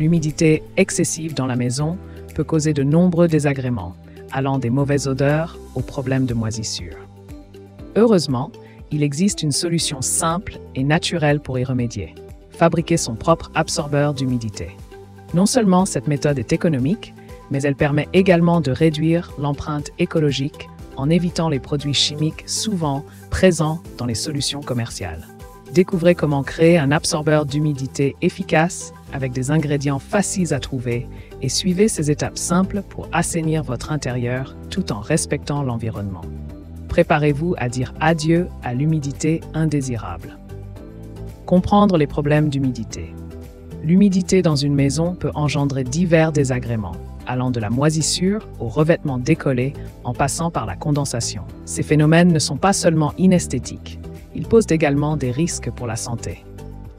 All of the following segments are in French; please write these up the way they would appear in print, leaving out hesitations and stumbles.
L'humidité excessive dans la maison peut causer de nombreux désagréments, allant des mauvaises odeurs aux problèmes de moisissure. Heureusement, il existe une solution simple et naturelle pour y remédier. Fabriquer son propre absorbeur d'humidité. Non seulement cette méthode est économique, mais elle permet également de réduire l'empreinte écologique en évitant les produits chimiques souvent présents dans les solutions commerciales. Découvrez comment créer un absorbeur d'humidité efficace avec des ingrédients faciles à trouver et suivez ces étapes simples pour assainir votre intérieur tout en respectant l'environnement. Préparez-vous à dire adieu à l'humidité indésirable. Comprendre les problèmes d'humidité. L'humidité dans une maison peut engendrer divers désagréments, allant de la moisissure au revêtement décollé en passant par la condensation. Ces phénomènes ne sont pas seulement inesthétiques, ils posent également des risques pour la santé.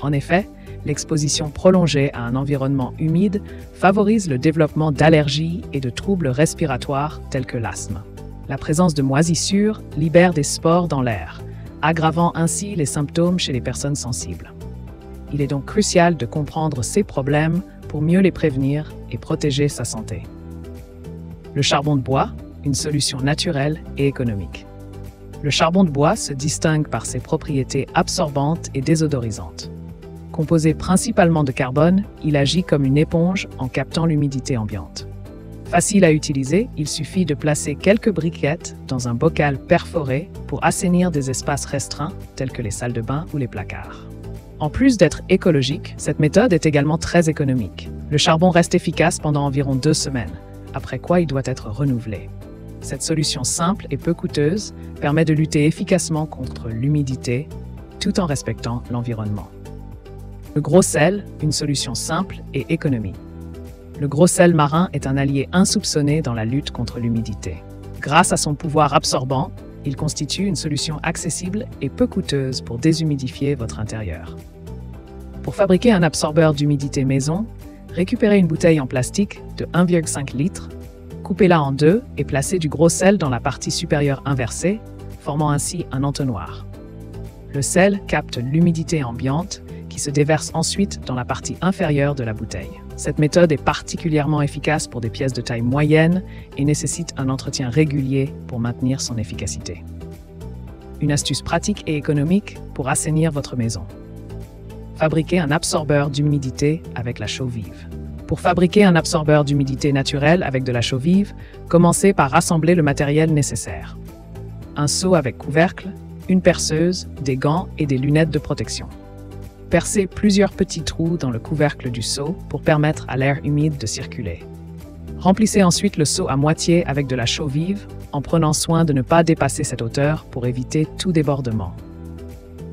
En effet, l'exposition prolongée à un environnement humide favorise le développement d'allergies et de troubles respiratoires tels que l'asthme. La présence de moisissure libère des spores dans l'air, aggravant ainsi les symptômes chez les personnes sensibles. Il est donc crucial de comprendre ces problèmes pour mieux les prévenir et protéger sa santé. Le charbon de bois, une solution naturelle et économique. Le charbon de bois se distingue par ses propriétés absorbantes et désodorisantes. Composé principalement de carbone, il agit comme une éponge en captant l'humidité ambiante. Facile à utiliser, il suffit de placer quelques briquettes dans un bocal perforé pour assainir des espaces restreints tels que les salles de bain ou les placards. En plus d'être écologique, cette méthode est également très économique. Le charbon reste efficace pendant environ 2 semaines, après quoi il doit être renouvelé. Cette solution simple et peu coûteuse permet de lutter efficacement contre l'humidité tout en respectant l'environnement. Le gros sel, une solution simple et économique. Le gros sel marin est un allié insoupçonné dans la lutte contre l'humidité. Grâce à son pouvoir absorbant, il constitue une solution accessible et peu coûteuse pour déshumidifier votre intérieur. Pour fabriquer un absorbeur d'humidité maison, récupérez une bouteille en plastique de 1,5 litre, coupez-la en deux et placez du gros sel dans la partie supérieure inversée, formant ainsi un entonnoir. Le sel capte l'humidité ambiante qui se déverse ensuite dans la partie inférieure de la bouteille. Cette méthode est particulièrement efficace pour des pièces de taille moyenne et nécessite un entretien régulier pour maintenir son efficacité. Une astuce pratique et économique pour assainir votre maison. Fabriquez un absorbeur d'humidité avec la chaux vive. Pour fabriquer un absorbeur d'humidité naturel avec de la chaux vive, commencez par rassembler le matériel nécessaire. Un seau avec couvercle, une perceuse, des gants et des lunettes de protection. Percez plusieurs petits trous dans le couvercle du seau pour permettre à l'air humide de circuler. Remplissez ensuite le seau à moitié avec de la chaux vive en prenant soin de ne pas dépasser cette hauteur pour éviter tout débordement.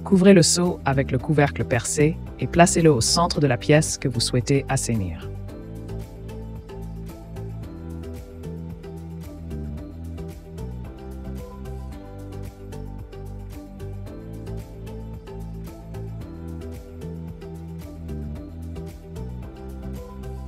Couvrez le seau avec le couvercle percé et placez-le au centre de la pièce que vous souhaitez assainir.